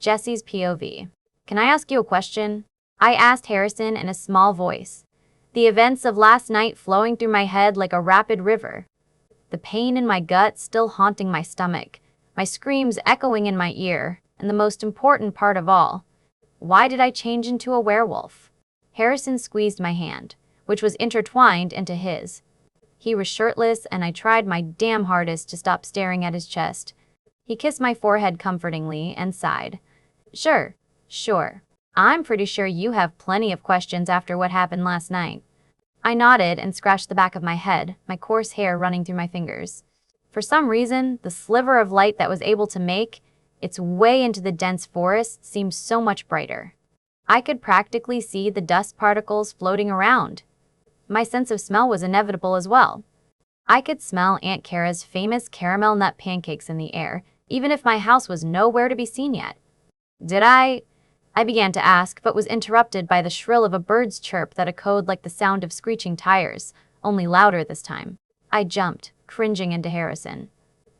Jesse's POV. Can I ask you a question? I asked Harrison in a small voice, the events of last night flowing through my head like a rapid river. The pain in my gut still haunting my stomach, my screams echoing in my ear, and the most important part of all, why did I change into a werewolf? Harrison squeezed my hand, which was intertwined into his. He was shirtless, and I tried my damn hardest to stop staring at his chest. He kissed my forehead comfortingly and sighed. Sure. I'm pretty sure you have plenty of questions after what happened last night. I nodded and scratched the back of my head, my coarse hair running through my fingers. For some reason, the sliver of light that was able to make its way into the dense forest seemed so much brighter. I could practically see the dust particles floating around. My sense of smell was inevitable as well. I could smell Aunt Kara's famous caramel nut pancakes in the air, even if my house was nowhere to be seen yet. Did I began to ask, but was interrupted by the shrill of a bird's chirp that echoed like the sound of screeching tires, only louder this time. I jumped, cringing into Harrison.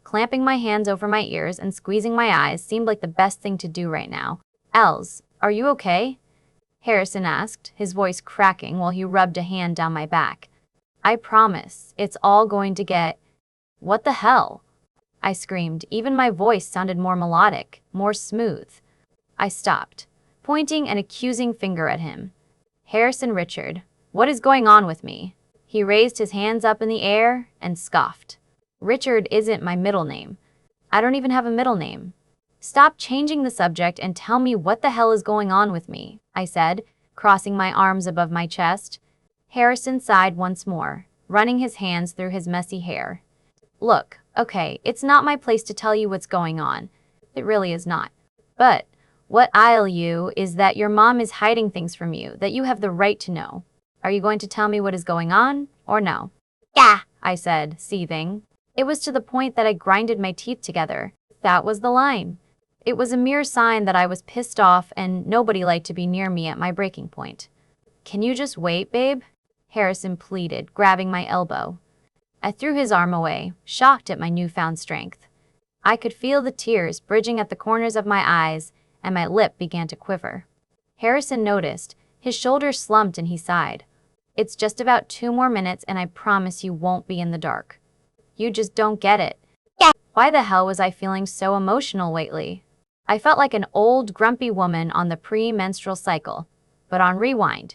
Clamping my hands over my ears and squeezing my eyes seemed like the best thing to do right now. Els, are you okay? Harrison asked, his voice cracking while he rubbed a hand down my back. I promise, it's all going to get... What the hell? I screamed. Even my voice sounded more melodic, more smooth. I stopped, pointing an accusing finger at him. Harrison Richard, what is going on with me? He raised his hands up in the air and scoffed. Richard isn't my middle name. I don't even have a middle name. Stop changing the subject and tell me what the hell is going on with me, I said, crossing my arms above my chest. Harrison sighed once more, running his hands through his messy hair. Look, okay, it's not my place to tell you what's going on. It really is not. But what I'll you is that your mom is hiding things from you that you have the right to know. Are you going to tell me what is going on, or no? Yeah, I said, seething. It was to the point that I grinded my teeth together. That was the line. It was a mere sign that I was pissed off and nobody liked to be near me at my breaking point. Can you just wait, babe? Harrison pleaded, grabbing my elbow. I threw his arm away, shocked at my newfound strength. I could feel the tears bridging at the corners of my eyes, and my lip began to quiver. Harrison noticed. His shoulders slumped and he sighed. It's just about 2 more minutes and I promise you won't be in the dark. You just don't get it. Yeah. Why the hell was I feeling so emotional lately? I felt like an old, grumpy woman on the pre-menstrual cycle. But on rewind,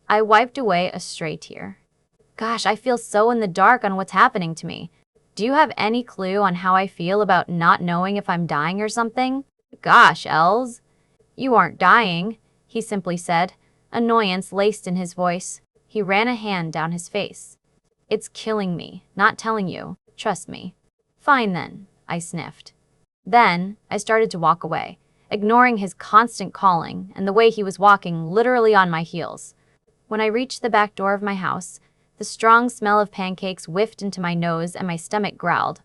I wiped away a stray tear. Gosh, I feel so in the dark on what's happening to me. Do you have any clue on how I feel about not knowing if I'm dying or something? Gosh, Els. You aren't dying, he simply said, annoyance laced in his voice. He ran a hand down his face. It's killing me, not telling you. Trust me. Fine then, I sniffed. Then, I started to walk away, ignoring his constant calling and the way he was walking literally on my heels. When I reached the back door of my house, the strong smell of pancakes whiffed into my nose and my stomach growled.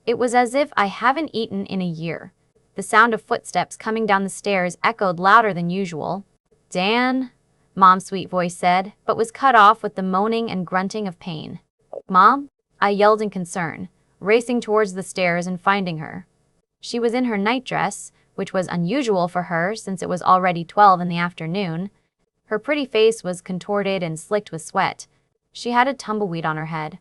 It was as if I haven't eaten in a year. The sound of footsteps coming down the stairs echoed louder than usual. Dan, Mom's sweet voice said, but was cut off with the moaning and grunting of pain. Mom? I yelled in concern, racing towards the stairs and finding her. She was in her nightdress, which was unusual for her since it was already 12 in the afternoon. Her pretty face was contorted and slicked with sweat. She had a tumbleweed on her head.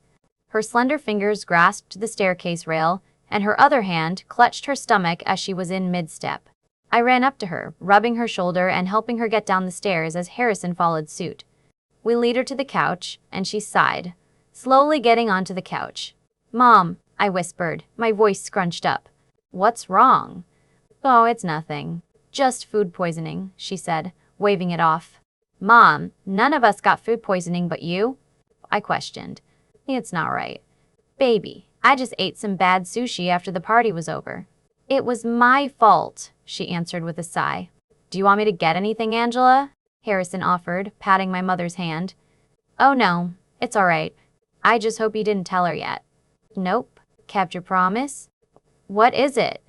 Her slender fingers grasped the staircase rail, and her other hand clutched her stomach as she was in mid-step. I ran up to her, rubbing her shoulder and helping her get down the stairs as Harrison followed suit. We lead her to the couch, and she sighed, slowly getting onto the couch. Mom, I whispered, my voice scrunched up. What's wrong? Oh, it's nothing. Just food poisoning, she said, waving it off. Mom, none of us got food poisoning but you? I questioned. It's not right. Baby, I just ate some bad sushi after the party was over. It was my fault, she answered with a sigh. Do you want me to get anything, Angela? Harrison offered, patting my mother's hand. Oh no, it's all right. I just hope you didn't tell her yet. Nope. Kept your promise? What is it?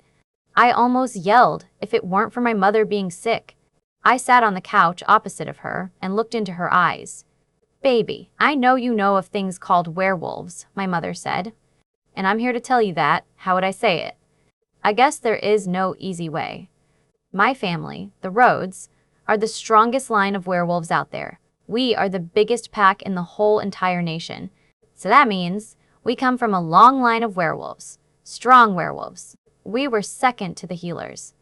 I almost yelled if it weren't for my mother being sick. I sat on the couch opposite of her and looked into her eyes. Baby, I know you know of things called werewolves, my mother said. And I'm here to tell you that. How would I say it? I guess there is no easy way. My family, the Rhodes, are the strongest line of werewolves out there. We are the biggest pack in the whole entire nation. So that means we come from a long line of werewolves. Strong werewolves. We were second to the healers.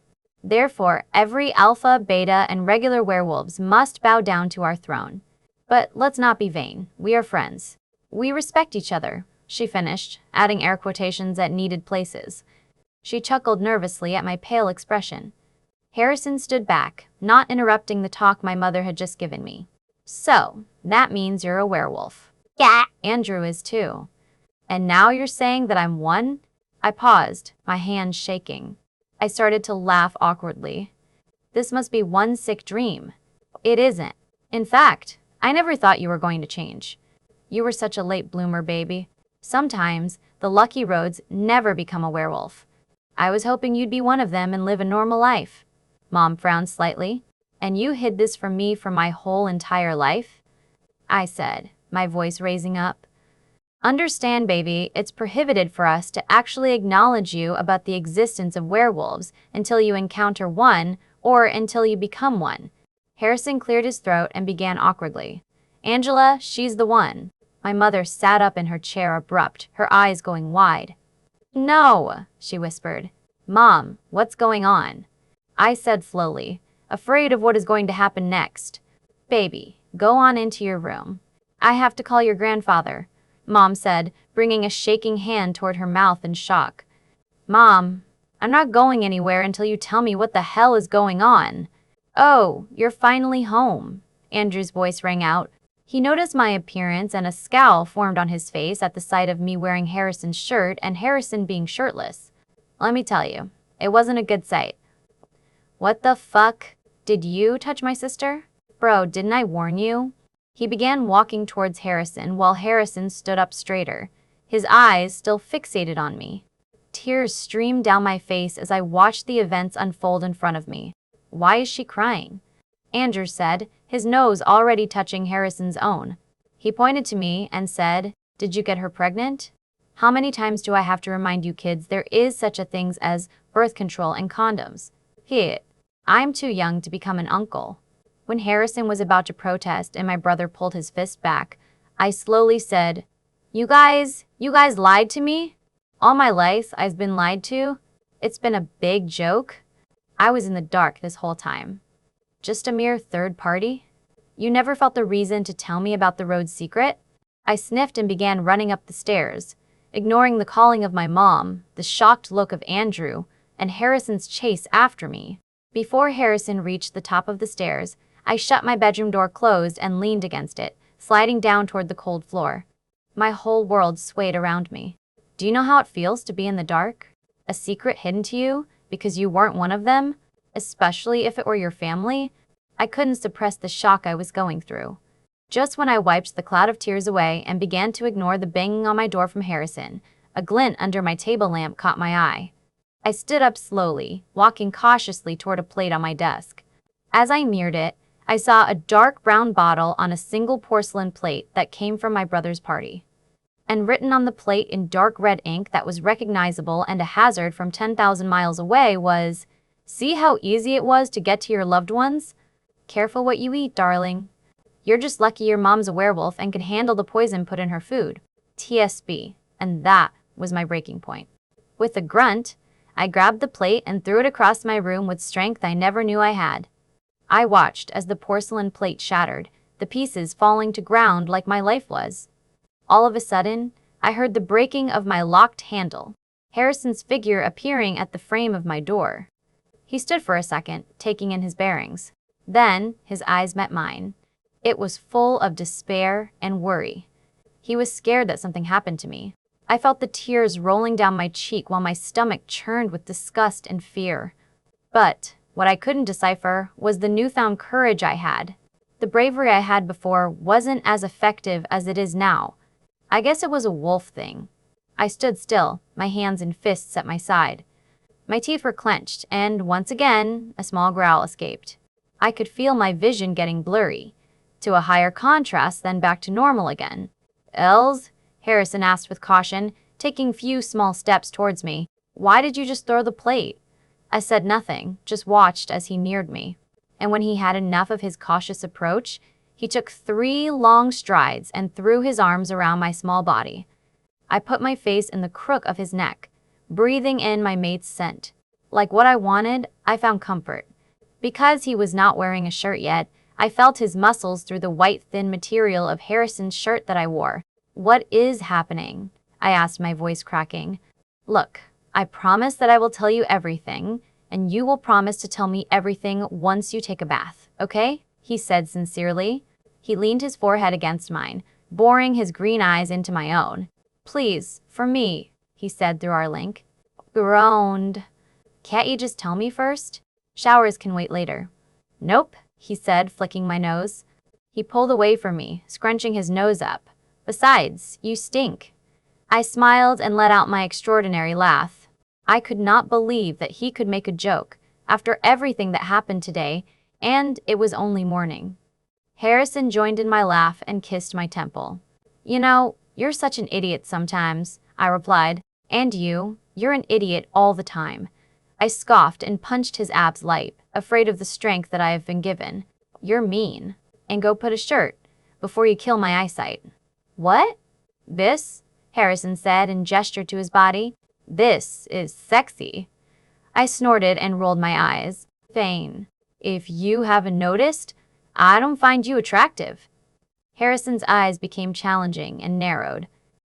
Therefore, every alpha, beta, and regular werewolves must bow down to our throne. But let's not be vain. We are friends. We respect each other, she finished, adding air quotations at needed places. She chuckled nervously at my pale expression. Harrison stood back, not interrupting the talk my mother had just given me. So, that means you're a werewolf. Yeah. Andrew is too. And now you're saying that I'm one? I paused, my hands shaking. I started to laugh awkwardly. This must be one sick dream. It isn't. In fact, I never thought you were going to change. You were such a late bloomer, baby. Sometimes, the lucky Rhodes never become a werewolf. I was hoping you'd be one of them and live a normal life. Mom frowned slightly. And you hid this from me for my whole entire life? I said, my voice raising up. Understand, baby, it's prohibited for us to actually acknowledge you about the existence of werewolves until you encounter one or until you become one. Harrison cleared his throat and began awkwardly. Angela, she's the one. My mother sat up in her chair abrupt, her eyes going wide. No, she whispered. Mom, what's going on? I said slowly, afraid of what is going to happen next. Baby, go on into your room. I have to call your grandfather, Mom said, bringing a shaking hand toward her mouth in shock. Mom, I'm not going anywhere until you tell me what the hell is going on. Oh, you're finally home, Andrew's voice rang out. He noticed my appearance and a scowl formed on his face at the sight of me wearing Harrison's shirt and Harrison being shirtless. Let me tell you, it wasn't a good sight. What the fuck? Did you touch my sister? Bro, didn't I warn you? He began walking towards Harrison while Harrison stood up straighter, his eyes still fixated on me. Tears streamed down my face as I watched the events unfold in front of me. Why is she crying? Andrew said, his nose already touching Harrison's own. He pointed to me and said, Did you get her pregnant? How many times do I have to remind you kids there is such a thing as birth control and condoms? I'm too young to become an uncle. When Harrison was about to protest and my brother pulled his fist back, I slowly said, You guys lied to me? All my life I've been lied to? It's been a big joke? I was in the dark this whole time. Just a mere third party? You never felt the reason to tell me about the Rhodes secret? I sniffed and began running up the stairs, ignoring the calling of my mom, the shocked look of Andrew, and Harrison's chase after me. Before Harrison reached the top of the stairs, I shut my bedroom door closed and leaned against it, sliding down toward the cold floor. My whole world swayed around me. Do you know how it feels to be in the dark? A secret hidden to you because you weren't one of them? Especially if it were your family? I couldn't suppress the shock I was going through. Just when I wiped the cloud of tears away and began to ignore the banging on my door from Harrison, a glint under my table lamp caught my eye. I stood up slowly, walking cautiously toward a plate on my desk. As I neared it, I saw a dark brown bottle on a single porcelain plate that came from my brother's party. And written on the plate in dark red ink that was recognizable and a hazard from 10,000 miles away was, See how easy it was to get to your loved ones? Careful what you eat, darling. You're just lucky your mom's a werewolf and can handle the poison put in her food. TSB. And that was my breaking point. With a grunt, I grabbed the plate and threw it across my room with strength I never knew I had. I watched as the porcelain plate shattered, the pieces falling to ground like my life was. All of a sudden, I heard the breaking of my locked handle, Harrison's figure appearing at the frame of my door. He stood for a second, taking in his bearings. Then, his eyes met mine. It was full of despair and worry. He was scared that something happened to me. I felt the tears rolling down my cheek while my stomach churned with disgust and fear. But what I couldn't decipher was the newfound courage I had. The bravery I had before wasn't as effective as it is now. I guess it was a wolf thing. I stood still, my hands in fists at my side. My teeth were clenched, and once again, a small growl escaped. I could feel my vision getting blurry, to a higher contrast, then back to normal again. Els? Harrison asked with caution, taking few small steps towards me. Why did you just throw the plate? I said nothing, just watched as he neared me. And when he had enough of his cautious approach, he took 3 long strides and threw his arms around my small body. I put my face in the crook of his neck, breathing in my mate's scent. Like what I wanted, I found comfort. Because he was not wearing a shirt yet, I felt his muscles through the white thin material of Harrison's shirt that I wore. What is happening? I asked, my voice cracking. Look, I promise that I will tell you everything, and you will promise to tell me everything once you take a bath, okay? He said sincerely. He leaned his forehead against mine, boring his green eyes into my own. Please, for me, he said through our link. Groaned. Can't you just tell me first? Showers can wait later. Nope, he said, flicking my nose. He pulled away from me, scrunching his nose up. Besides, you stink. I smiled and let out my extraordinary laugh. I could not believe that he could make a joke after everything that happened today, and it was only morning. Harrison joined in my laugh and kissed my temple. You know, you're such an idiot sometimes, I replied. And you're an idiot all the time. I scoffed and punched his abs light, afraid of the strength that I have been given. You're mean. And go put a shirt, before you kill my eyesight. What? This? Harrison said and gestured to his body. This is sexy. I snorted and rolled my eyes. Fane. If you haven't noticed, I don't find you attractive. Harrison's eyes became challenging and narrowed.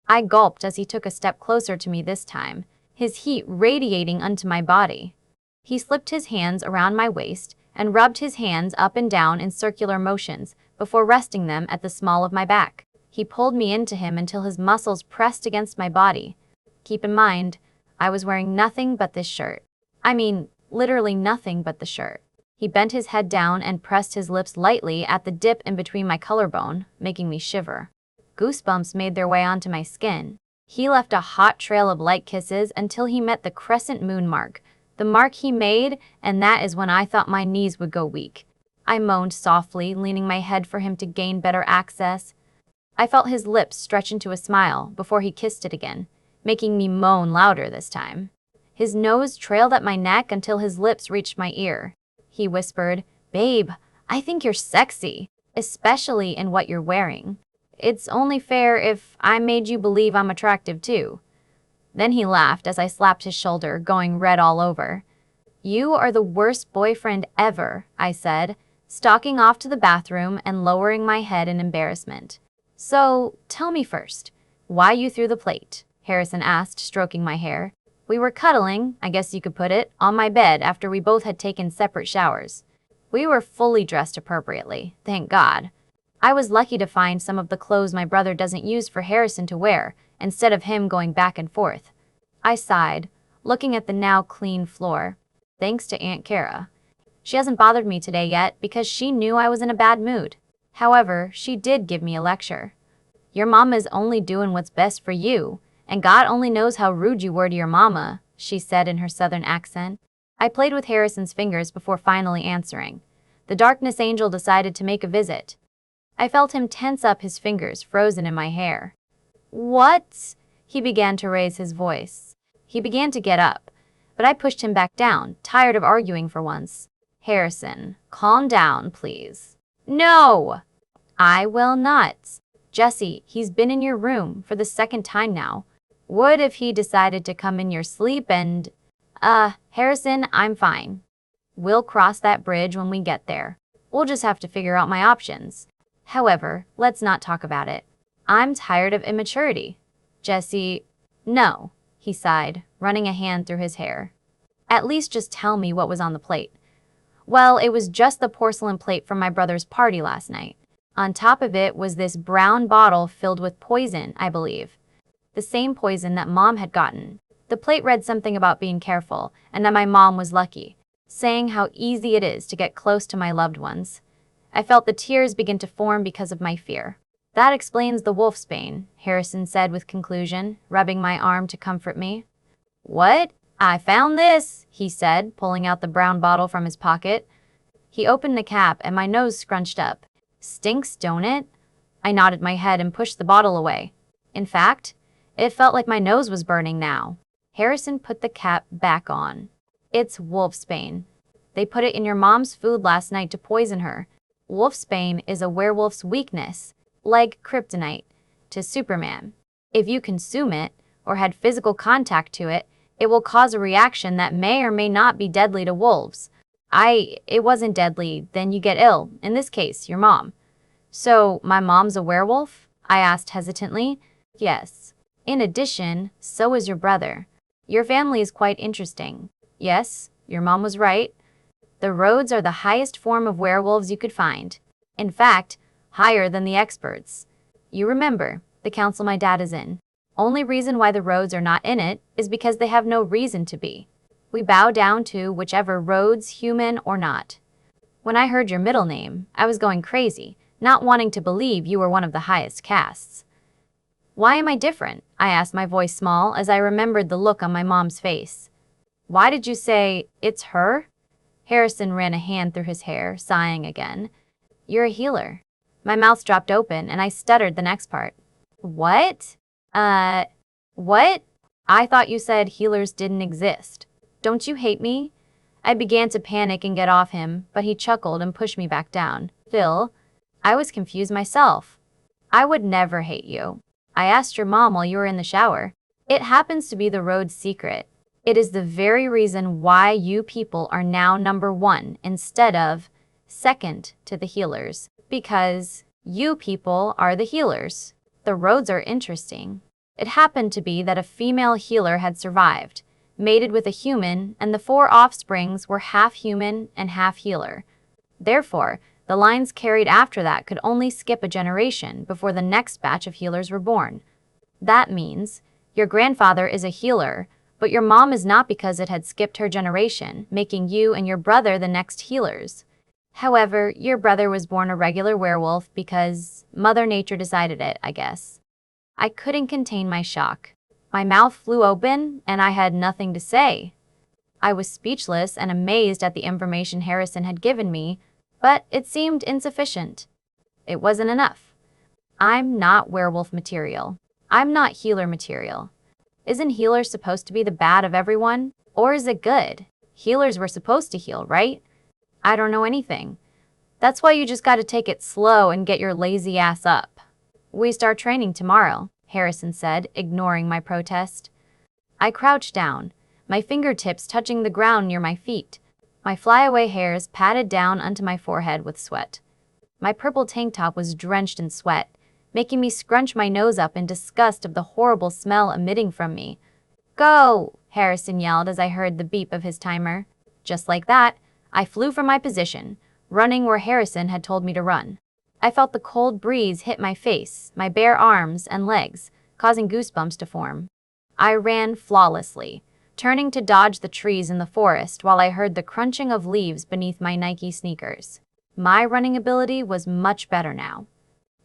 I gulped as he took a step closer to me this time, his heat radiating onto my body. He slipped his hands around my waist and rubbed his hands up and down in circular motions before resting them at the small of my back. He pulled me into him until his muscles pressed against my body. Keep in mind, I was wearing nothing but this shirt. I mean, literally nothing but the shirt. He bent his head down and pressed his lips lightly at the dip in between my collarbone, making me shiver. Goosebumps made their way onto my skin. He left a hot trail of light kisses until he met the crescent moon mark, the mark he made, and that is when I thought my knees would go weak. I moaned softly, leaning my head for him to gain better access. I felt his lips stretch into a smile before he kissed it again, making me moan louder this time. His nose trailed at my neck until his lips reached my ear. He whispered, Babe, I think you're sexy, especially in what you're wearing. It's only fair if I made you believe I'm attractive too. Then he laughed as I slapped his shoulder, going red all over. You are the worst boyfriend ever, I said, stalking off to the bathroom and lowering my head in embarrassment. So, tell me first, why you threw the plate? Harrison asked, stroking my hair. We were cuddling, I guess you could put it, on my bed after we both had taken separate showers. We were fully dressed appropriately, thank God. I was lucky to find some of the clothes my brother doesn't use for Harrison to wear, instead of him going back and forth. I sighed, looking at the now clean floor. Thanks to Aunt Kara. She hasn't bothered me today yet because she knew I was in a bad mood. However, she did give me a lecture. Your mama's only doing what's best for you, and God only knows how rude you were to your mama, she said in her southern accent. I played with Harrison's fingers before finally answering. The darkness angel decided to make a visit. I felt him tense up, his fingers frozen in my hair. What? He began to raise his voice. He began to get up, but I pushed him back down, tired of arguing for once. Harrison, calm down, please. No! I will not. Jesse, he's been in your room for the 2nd time now. What if he decided to come in your sleep and… Harrison, I'm fine. We'll cross that bridge when we get there. We'll just have to figure out my options. However, let's not talk about it. I'm tired of immaturity. Jesse… No, he sighed, running a hand through his hair. At least just tell me what was on the plate. Well, it was just the porcelain plate from my brother's party last night. On top of it was this brown bottle filled with poison, I believe. The same poison that Mom had gotten. The plate read something about being careful, and that my mom was lucky, saying how easy it is to get close to my loved ones. I felt the tears begin to form because of my fear. That explains the wolf's bane, Harrison said with conclusion, rubbing my arm to comfort me. What? I found this, he said, pulling out the brown bottle from his pocket. He opened the cap and my nose scrunched up. Stinks, don't it? I nodded my head and pushed the bottle away. In fact, it felt like my nose was burning now. Harrison put the cap back on. It's wolfsbane. They put it in your mom's food last night to poison her. Wolfsbane is a werewolf's weakness, like kryptonite, to Superman. If you consume it, or had physical contact to it, it will cause a reaction that may or may not be deadly to wolves. It wasn't deadly, then you get ill, in this case, your mom. So, my mom's a werewolf? I asked hesitantly. Yes. In addition, so is your brother. Your family is quite interesting. Yes, your mom was right. The Rhodes are the highest form of werewolves you could find. In fact, higher than the experts. You remember, the council my dad is in. Only reason why the Rhodes are not in it is because they have no reason to be. We bow down to whichever Rhodes, human or not. When I heard your middle name, I was going crazy, not wanting to believe you were one of the highest castes. Why am I different? I asked, my voice small as I remembered the look on my mom's face. Why did you say, it's her? Harrison ran a hand through his hair, sighing again. You're a healer. My mouth dropped open and I stuttered the next part. What? What? I thought you said healers didn't exist. Don't you hate me? I began to panic and get off him, but he chuckled and pushed me back down. Phil, I was confused myself. I would never hate you. I asked your mom while you were in the shower. It happens to be the Rhodes' secret. It is the very reason why you people are now number 1 instead of second to the healers. Because you people are the healers. The Rhodes are interesting. It happened to be that a female healer had survived, mated with a human, and the 4 offsprings were half human and half healer. Therefore, the lines carried after that could only skip a generation before the next batch of healers were born. That means your grandfather is a healer, but your mom is not because it had skipped her generation, making you and your brother the next healers. However, your brother was born a regular werewolf because Mother Nature decided it, I guess. I couldn't contain my shock. My mouth flew open, and I had nothing to say. I was speechless and amazed at the information Harrison had given me, but it seemed insufficient. It wasn't enough. I'm not werewolf material. I'm not healer material. Isn't healer supposed to be the bad of everyone? Or is it good? Healers were supposed to heal, right? I don't know anything. That's why you just gotta take it slow and get your lazy ass up. We start training tomorrow, Harrison said, ignoring my protest. I crouched down, my fingertips touching the ground near my feet. My flyaway hairs patted down onto my forehead with sweat. My purple tank top was drenched in sweat, making me scrunch my nose up in disgust of the horrible smell emitting from me. Go! Harrison yelled as I heard the beep of his timer. Just like that, I flew from my position, running where Harrison had told me to run. I felt the cold breeze hit my face, my bare arms and legs, causing goosebumps to form. I ran flawlessly, turning to dodge the trees in the forest while I heard the crunching of leaves beneath my Nike sneakers. My running ability was much better now.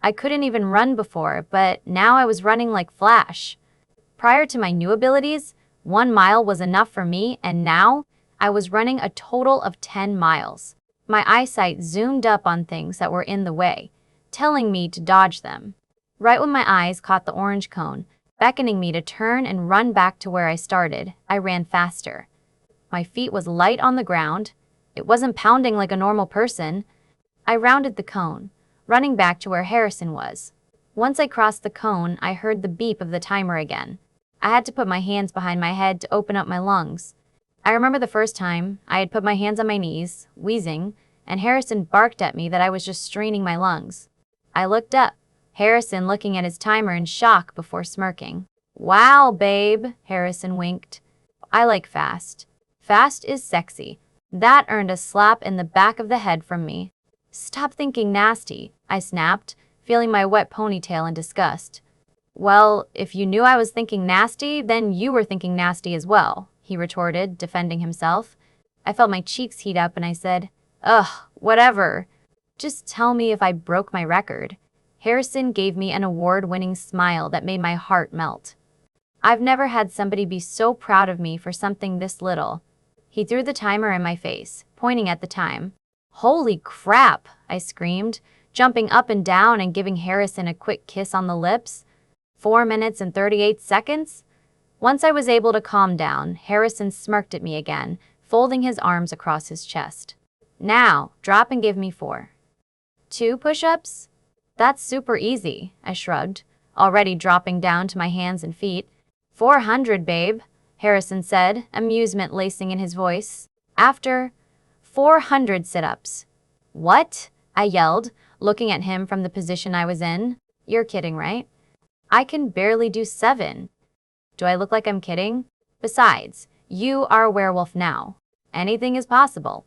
I couldn't even run before, but now I was running like Flash. Prior to my new abilities, 1 mile was enough for me, and now I was running a total of 10 miles. My eyesight zoomed up on things that were in the way, telling me to dodge them. Right when my eyes caught the orange cone, beckoning me to turn and run back to where I started, I ran faster. My feet was light on the ground. It wasn't pounding like a normal person. I rounded the cone, running back to where Harrison was. Once I crossed the cone, I heard the beep of the timer again. I had to put my hands behind my head to open up my lungs. I remember the first time I had put my hands on my knees, wheezing, and Harrison barked at me that I was just straining my lungs. I looked up, Harrison looking at his timer in shock before smirking. Wow, babe, Harrison winked. I like fast. Fast is sexy. That earned a slap in the back of the head from me. Stop thinking nasty, I snapped, feeling my wet ponytail in disgust. Well, if you knew I was thinking nasty, then you were thinking nasty as well, he retorted, defending himself. I felt my cheeks heat up and I said, ugh, whatever. Just tell me if I broke my record. Harrison gave me an award-winning smile that made my heart melt. I've never had somebody be so proud of me for something this little. He threw the timer in my face, pointing at the time. Holy crap, I screamed, jumping up and down and giving Harrison a quick kiss on the lips. 4 minutes and 38 seconds? Once I was able to calm down, Harrison smirked at me again, folding his arms across his chest. Now, drop and give me 4. 2 push-ups? That's super easy, I shrugged, already dropping down to my hands and feet. 400, babe, Harrison said, amusement lacing in his voice. After 400 sit-ups. What? I yelled, looking at him from the position I was in. You're kidding, right? I can barely do 7. Do I look like I'm kidding? Besides, you are a werewolf now. Anything is possible.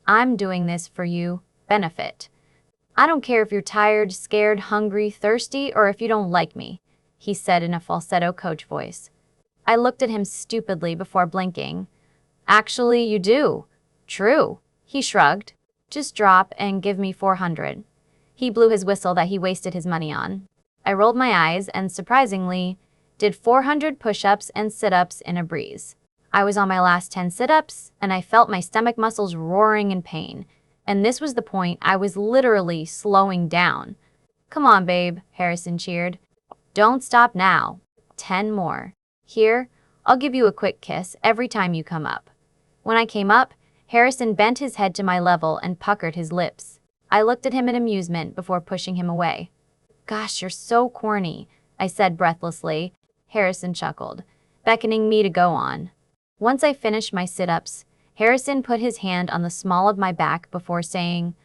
I'm doing this for you. Benefit. I don't care if you're tired, scared, hungry, thirsty, or if you don't like me, he said in a falsetto coach voice. I looked at him stupidly before blinking. Actually, you do. True, he shrugged. Just drop and give me 400. He blew his whistle that he wasted his money on. I rolled my eyes and, surprisingly, did 400 push-ups and sit-ups in a breeze. I was on my last 10 sit-ups, and I felt my stomach muscles roaring in pain. And this was the point I was literally slowing down. Come on, babe, Harrison cheered. Don't stop now. 10 more. Here, I'll give you a quick kiss every time you come up. When I came up, Harrison bent his head to my level and puckered his lips. I looked at him in amusement before pushing him away. Gosh, you're so corny, I said breathlessly. Harrison chuckled, beckoning me to go on. Once I finished my sit-ups, Harrison put his hand on the small of my back before saying,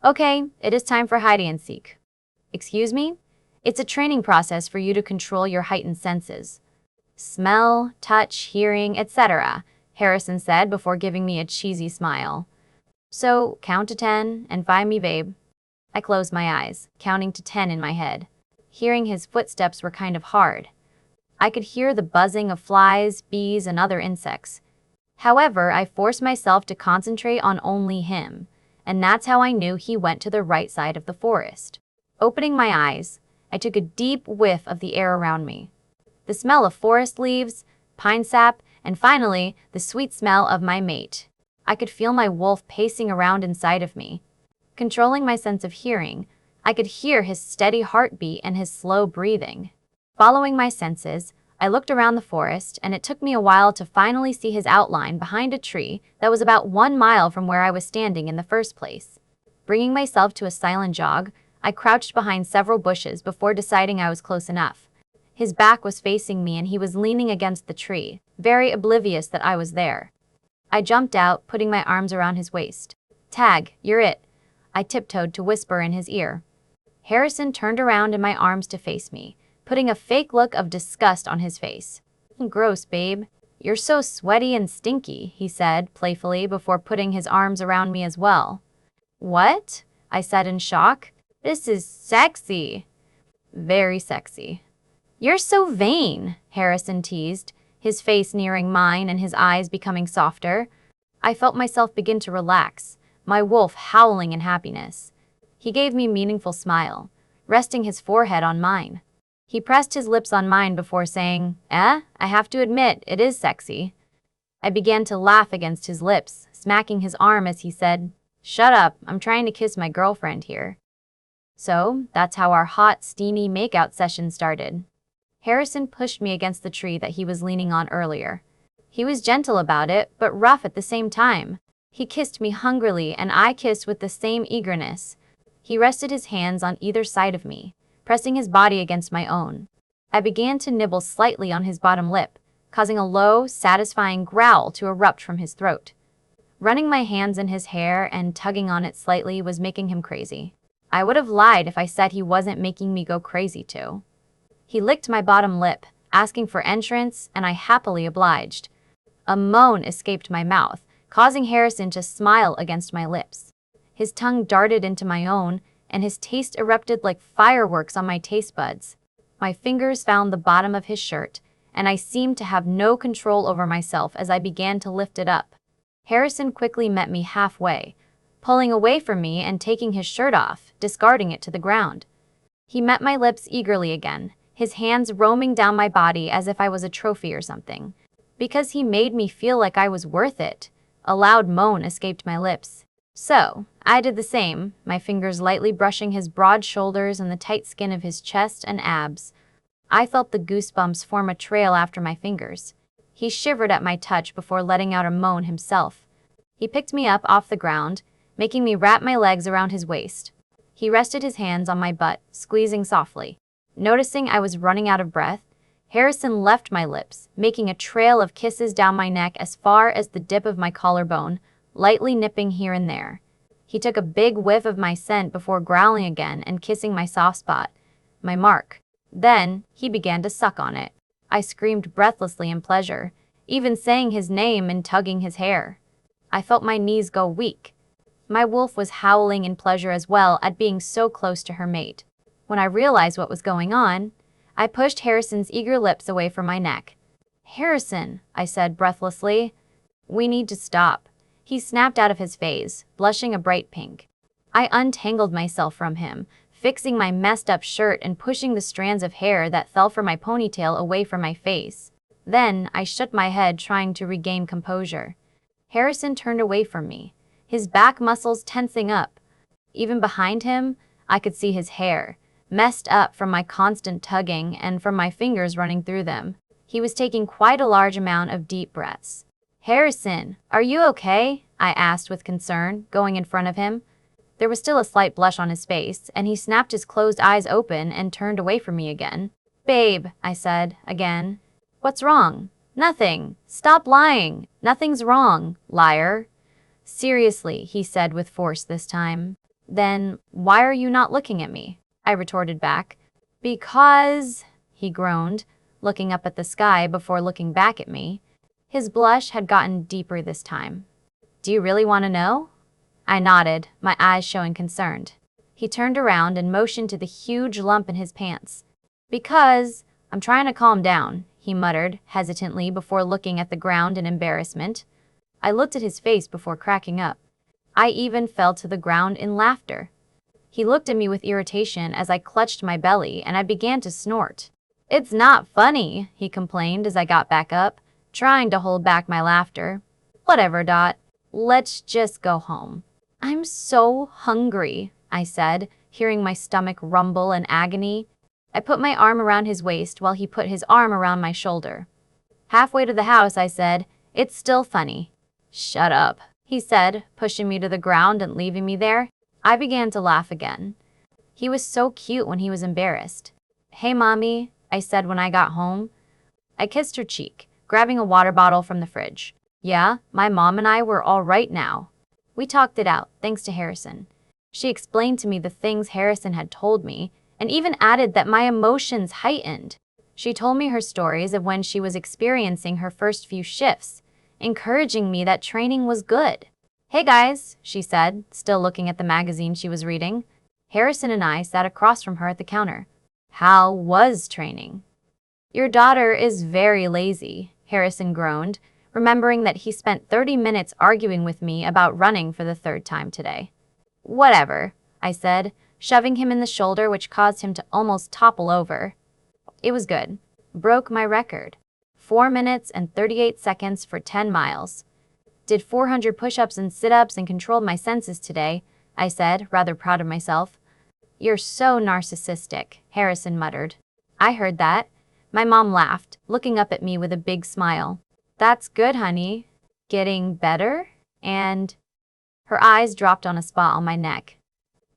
Okay, it is time for hide and seek. Excuse me? It's a training process for you to control your heightened senses. Smell, touch, hearing, etc., Harrison said before giving me a cheesy smile. So, count to 10 and find me, babe. I closed my eyes, counting to 10 in my head. Hearing his footsteps were kind of hard. I could hear the buzzing of flies, bees, and other insects. However, I forced myself to concentrate on only him, and that's how I knew he went to the right side of the forest. Opening my eyes, I took a deep whiff of the air around me. The smell of forest leaves, pine sap, and finally, the sweet smell of my mate. I could feel my wolf pacing around inside of me. Controlling my sense of hearing, I could hear his steady heartbeat and his slow breathing. Following my senses, I looked around the forest, and it took me a while to finally see his outline behind a tree that was about 1 mile from where I was standing in the first place. Bringing myself to a silent jog, I crouched behind several bushes before deciding I was close enough. His back was facing me and he was leaning against the tree, very oblivious that I was there. I jumped out, putting my arms around his waist. Tag, you're it. I tiptoed to whisper in his ear. Harrison turned around in my arms to face me, putting a fake look of disgust on his face. Gross, babe. You're so sweaty and stinky, he said playfully before putting his arms around me as well. What? I said in shock. This is sexy. Very sexy. You're so vain, Harrison teased, his face nearing mine and his eyes becoming softer. I felt myself begin to relax, my wolf howling in happiness. He gave me a meaningful smile, resting his forehead on mine. He pressed his lips on mine before saying, I have to admit, it is sexy. I began to laugh against his lips, smacking his arm as he said, Shut up, I'm trying to kiss my girlfriend here. So, that's how our hot, steamy makeout session started. Harrison pushed me against the tree that he was leaning on earlier. He was gentle about it, but rough at the same time. He kissed me hungrily, and I kissed with the same eagerness. He rested his hands on either side of me, pressing his body against my own. I began to nibble slightly on his bottom lip, causing a low, satisfying growl to erupt from his throat. Running my hands in his hair and tugging on it slightly was making him crazy. I would have lied if I said he wasn't making me go crazy too. He licked my bottom lip, asking for entrance, and I happily obliged. A moan escaped my mouth, causing Harrison to smile against my lips. His tongue darted into my own, and his taste erupted like fireworks on my taste buds. My fingers found the bottom of his shirt, and I seemed to have no control over myself as I began to lift it up. Harrison quickly met me halfway, pulling away from me and taking his shirt off, discarding it to the ground. He met my lips eagerly again, his hands roaming down my body as if I was a trophy or something. Because he made me feel like I was worth it. A loud moan escaped my lips. So, I did the same, my fingers lightly brushing his broad shoulders and the tight skin of his chest and abs. I felt the goosebumps form a trail after my fingers. He shivered at my touch before letting out a moan himself, He picked me up off the ground, making me wrap my legs around his waist. He rested his hands on my butt, squeezing softly. Noticing I was running out of breath, Harrison left my lips, making a trail of kisses down my neck as far as the dip of my collarbone, lightly nipping here and there. He took a big whiff of my scent before growling again and kissing my soft spot, my mark. Then, he began to suck on it. I screamed breathlessly in pleasure, even saying his name and tugging his hair. I felt my knees go weak. My wolf was howling in pleasure as well at being so close to her mate. When I realized what was going on, I pushed Harrison's eager lips away from my neck. "Harrison," I said breathlessly, "we need to stop." He snapped out of his phase, blushing a bright pink. I untangled myself from him, fixing my messed up shirt and pushing the strands of hair that fell from my ponytail away from my face. Then I shook my head, trying to regain composure. Harrison turned away from me, his back muscles tensing up. Even behind him, I could see his hair, messed up from my constant tugging and from my fingers running through them. He was taking quite a large amount of deep breaths. "Harrison, are you okay?" I asked with concern, going in front of him. There was still a slight blush on his face, and he snapped his closed eyes open and turned away from me again. "Babe," I said, again. "What's wrong?" "Nothing. Stop lying. Nothing's wrong, liar." "Seriously," he said with force this time. "Then, why are you not looking at me?" I retorted back. "Because," he groaned, looking up at the sky before looking back at me. His blush had gotten deeper this time. "Do you really want to know?" I nodded, my eyes showing concerned. He turned around and motioned to the huge lump in his pants. "Because I'm trying to calm down," he muttered hesitantly before looking at the ground in embarrassment. I looked at his face before cracking up. I even fell to the ground in laughter. He looked at me with irritation as I clutched my belly and I began to snort. "It's not funny," he complained as I got back up, trying to hold back my laughter. "Whatever, Dot. Let's just go home." "I'm so hungry," I said, hearing my stomach rumble in agony. I put my arm around his waist while he put his arm around my shoulder. Halfway to the house, I said, "It's still funny." "Shut up," he said, pushing me to the ground and leaving me there. I began to laugh again. He was so cute when he was embarrassed. "Hey, Mommy," I said when I got home. I kissed her cheek, grabbing a water bottle from the fridge. Yeah, my mom and I were all right now. We talked it out, thanks to Harrison. She explained to me the things Harrison had told me, and even added that my emotions heightened. She told me her stories of when she was experiencing her first few shifts, encouraging me that training was good. "Hey guys," she said, still looking at the magazine she was reading. Harrison and I sat across from her at the counter. "How was training?" "Your daughter is very lazy," Harrison groaned, remembering that he spent 30 minutes arguing with me about running for the third time today. "Whatever," I said, shoving him in the shoulder, which caused him to almost topple over. It was good. Broke my record. 4 minutes and 38 seconds for 10 miles. Did 400 push-ups and sit-ups and controlled my senses today, I said, rather proud of myself. "You're so narcissistic," Harrison muttered. I heard that. My mom laughed, looking up at me with a big smile. "That's good, honey. Getting better?" And her eyes dropped on a spot on my neck.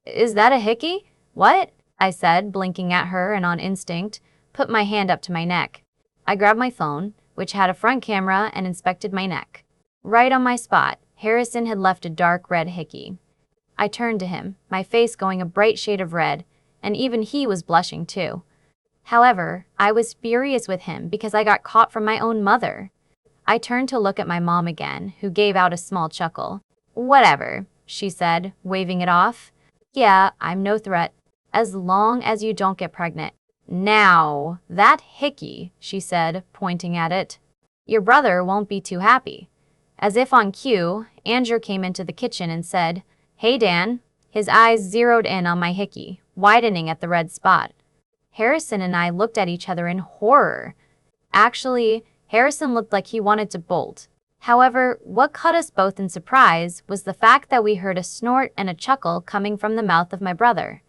"Is that a hickey?" "What?" I said, blinking at her and on instinct, put my hand up to my neck. I grabbed my phone, which had a front camera, and inspected my neck. Right on my spot, Harrison had left a dark red hickey. I turned to him, my face going a bright shade of red, and even he was blushing too. However, I was furious with him because I got caught from my own mother. I turned to look at my mom again, who gave out a small chuckle. "Whatever," she said, waving it off. "Yeah, I'm no threat, as long as you don't get pregnant." "Now, that hickey," she said, pointing at it. "Your brother won't be too happy." As if on cue, Andrew came into the kitchen and said, "Hey, Dan." His eyes zeroed in on my hickey, widening at the red spot. Harrison and I looked at each other in horror. Actually, Harrison looked like he wanted to bolt. However, what caught us both in surprise was the fact that we heard a snort and a chuckle coming from the mouth of my brother.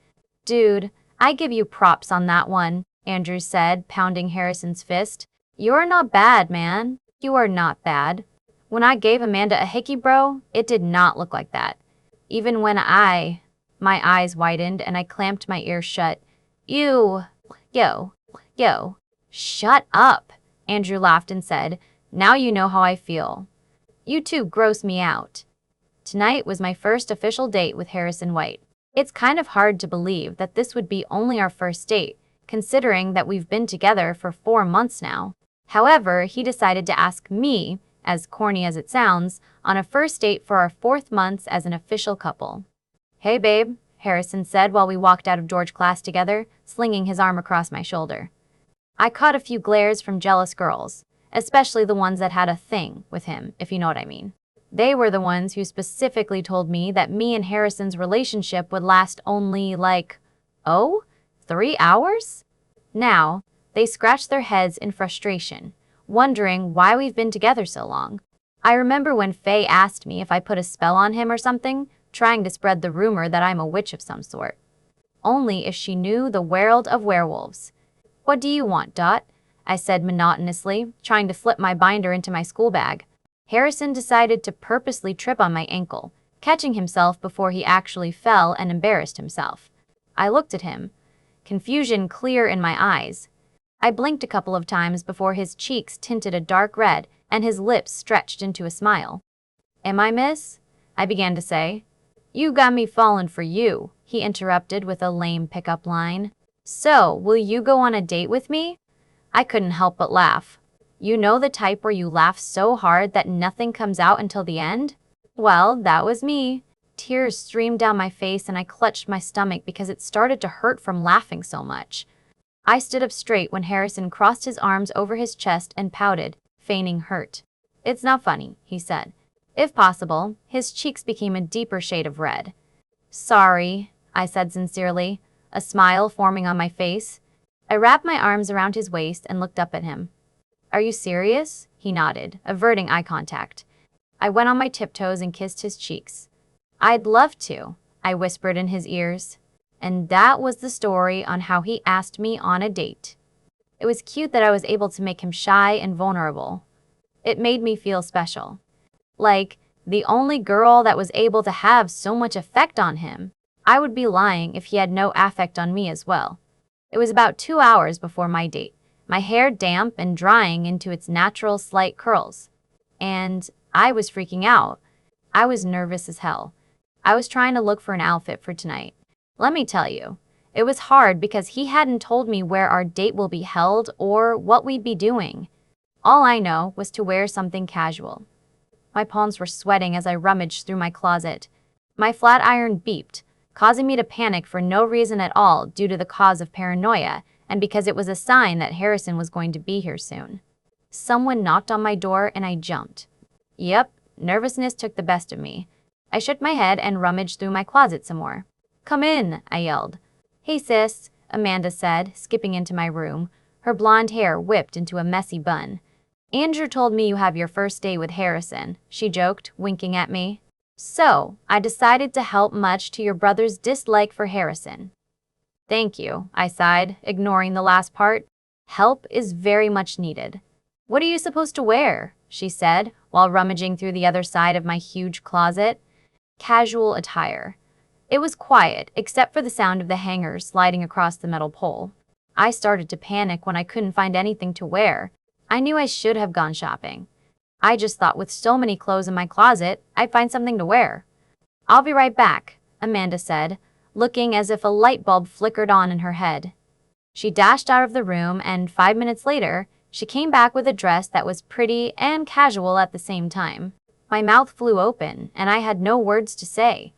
"Dude, I give you props on that one," Andrew said, pounding Harrison's fist. "You're not bad, man. You are not bad." When I gave Amanda a hickey bro, it did not look like that. Even when my eyes widened and I clamped my ears shut. Ew, yo. Shut up, Andrew laughed and said, now you know how I feel. You two gross me out. Tonight was my first official date with Harrison White. It's kind of hard to believe that this would be only our first date, considering that we've been together for 4 months now. However, he decided to ask me, as corny as it sounds, on a first date for our 4th month as an official couple. Hey babe, Harrison said while we walked out of George class together, slinging his arm across my shoulder. I caught a few glares from jealous girls, especially the ones that had a thing with him, if you know what I mean. They were the ones who specifically told me that me and Harrison's relationship would last only 3 hours? Now, they scratch their heads in frustration, wondering why we've been together so long. I remember when Faye asked me if I put a spell on him or something, trying to spread the rumor that I'm a witch of some sort. Only if she knew the world of werewolves. What do you want, Dot? I said monotonously, trying to flip my binder into my school bag. Harrison decided to purposely trip on my ankle, catching himself before he actually fell and embarrassed himself. I looked at him, confusion clear in my eyes. I blinked a couple of times before his cheeks tinted a dark red and his lips stretched into a smile. Am I, miss? I began to say. You got me falling for you, he interrupted with a lame pickup line. So, will you go on a date with me? I couldn't help but laugh. You know the type where you laugh so hard that nothing comes out until the end? Well, that was me. Tears streamed down my face and I clutched my stomach because it started to hurt from laughing so much. I stood up straight when Harrison crossed his arms over his chest and pouted, feigning hurt. It's not funny, he said. If possible, his cheeks became a deeper shade of red. Sorry, I said sincerely, a smile forming on my face. I wrapped my arms around his waist and looked up at him. Are you serious? He nodded, averting eye contact. I went on my tiptoes and kissed his cheeks. I'd love to, I whispered in his ears. And that was the story on how he asked me on a date. It was cute that I was able to make him shy and vulnerable. It made me feel special. Like, the only girl that was able to have so much effect on him. I would be lying if he had no affect on me as well. It was about 2 hours before my date, my hair damp and drying into its natural slight curls. And I was freaking out. I was nervous as hell. I was trying to look for an outfit for tonight. Let me tell you, it was hard because he hadn't told me where our date will be held or what we'd be doing. All I know was to wear something casual. My palms were sweating as I rummaged through my closet. My flat iron beeped, causing me to panic for no reason at all due to the cause of paranoia and because it was a sign that Harrison was going to be here soon. Someone knocked on my door and I jumped. Yep, nervousness took the best of me. I shook my head and rummaged through my closet some more. Come in, I yelled. Hey sis, Amanda said, skipping into my room, her blonde hair whipped into a messy bun. Andrew told me you have your first date with Harrison, she joked, winking at me. So, I decided to help much to your brother's dislike for Harrison. Thank you, I sighed, ignoring the last part. Help is very much needed. What are you supposed to wear? She said, while rummaging through the other side of my huge closet. Casual attire. It was quiet, except for the sound of the hanger sliding across the metal pole. I started to panic when I couldn't find anything to wear. I knew I should have gone shopping. I just thought with so many clothes in my closet, I'd find something to wear. I'll be right back, Amanda said, looking as if a light bulb flickered on in her head. She dashed out of the room and 5 minutes later, she came back with a dress that was pretty and casual at the same time. My mouth flew open and I had no words to say.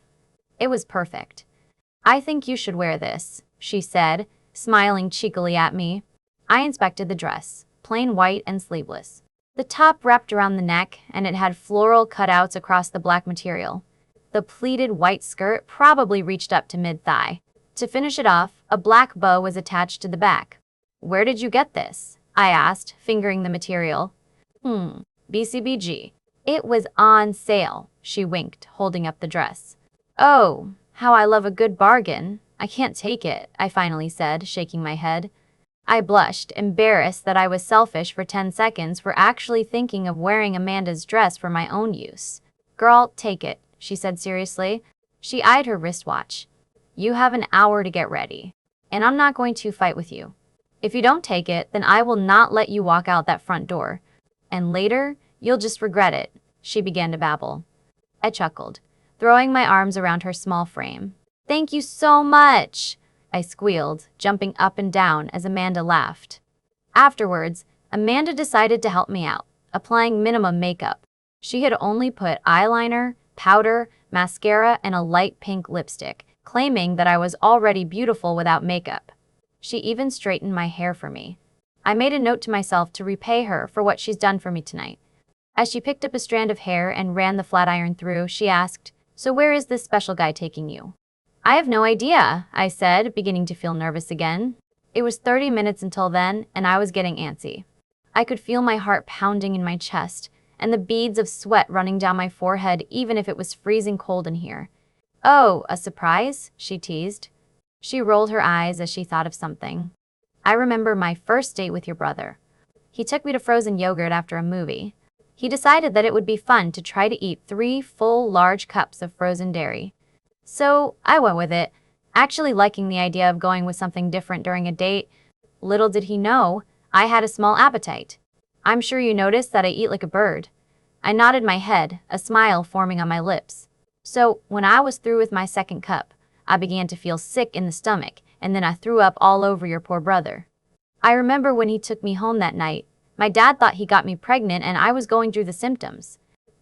It was perfect. I think you should wear this, she said, smiling cheekily at me. I inspected the dress, plain white and sleeveless. The top wrapped around the neck and it had floral cutouts across the black material. The pleated white skirt probably reached up to mid-thigh. To finish it off, a black bow was attached to the back. Where did you get this? I asked, fingering the material. BCBG. It was on sale, she winked, holding up the dress. Oh, how I love a good bargain. I can't take it, I finally said, shaking my head. I blushed, embarrassed that I was selfish for 10 seconds for actually thinking of wearing Amanda's dress for my own use. Girl, take it, she said seriously. She eyed her wristwatch. You have an hour to get ready, and I'm not going to fight with you. If you don't take it, then I will not let you walk out that front door. And later, you'll just regret it, she began to babble. I chuckled, throwing my arms around her small frame. Thank you so much, I squealed, jumping up and down as Amanda laughed. Afterwards, Amanda decided to help me out, applying minimum makeup. She had only put eyeliner, powder, mascara, and a light pink lipstick, claiming that I was already beautiful without makeup. She even straightened my hair for me. I made a note to myself to repay her for what she's done for me tonight. As she picked up a strand of hair and ran the flat iron through, she asked, "So where is this special guy taking you?" "I have no idea," I said, beginning to feel nervous again. It was 30 minutes until then, and I was getting antsy. I could feel my heart pounding in my chest, and the beads of sweat running down my forehead even if it was freezing cold in here. "Oh, a surprise?" she teased. She rolled her eyes as she thought of something. "I remember my first date with your brother. He took me to frozen yogurt after a movie. He decided that it would be fun to try to eat 3 full large cups of frozen dairy. So I went with it, actually liking the idea of going with something different during a date. Little did he know, I had a small appetite. I'm sure you noticed that I eat like a bird." I nodded my head, a smile forming on my lips. "So when I was through with my second cup, I began to feel sick in the stomach, and then I threw up all over your poor brother. I remember when he took me home that night, my dad thought he got me pregnant and I was going through the symptoms.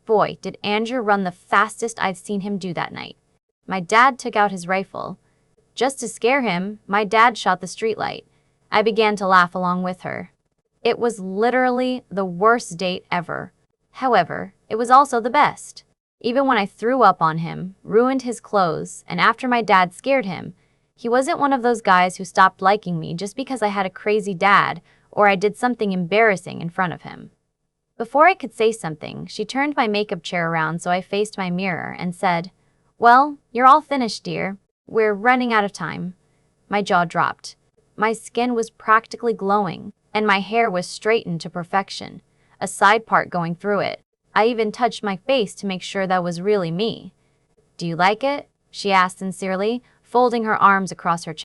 Boy, did Andrew run the fastest I'd seen him do that night. My dad took out his rifle. Just to scare him, my dad shot the streetlight." I began to laugh along with her. It was literally the worst date ever. However, it was also the best. Even when I threw up on him, ruined his clothes, and after my dad scared him, he wasn't one of those guys who stopped liking me just because I had a crazy dad or I did something embarrassing in front of him. Before I could say something, she turned my makeup chair around so I faced my mirror and said, "Well, you're all finished, dear. We're running out of time." My jaw dropped. My skin was practically glowing, and my hair was straightened to perfection, a side part going through it. I even touched my face to make sure that was really me. "Do you like it?" she asked sincerely, folding her arms across her chest.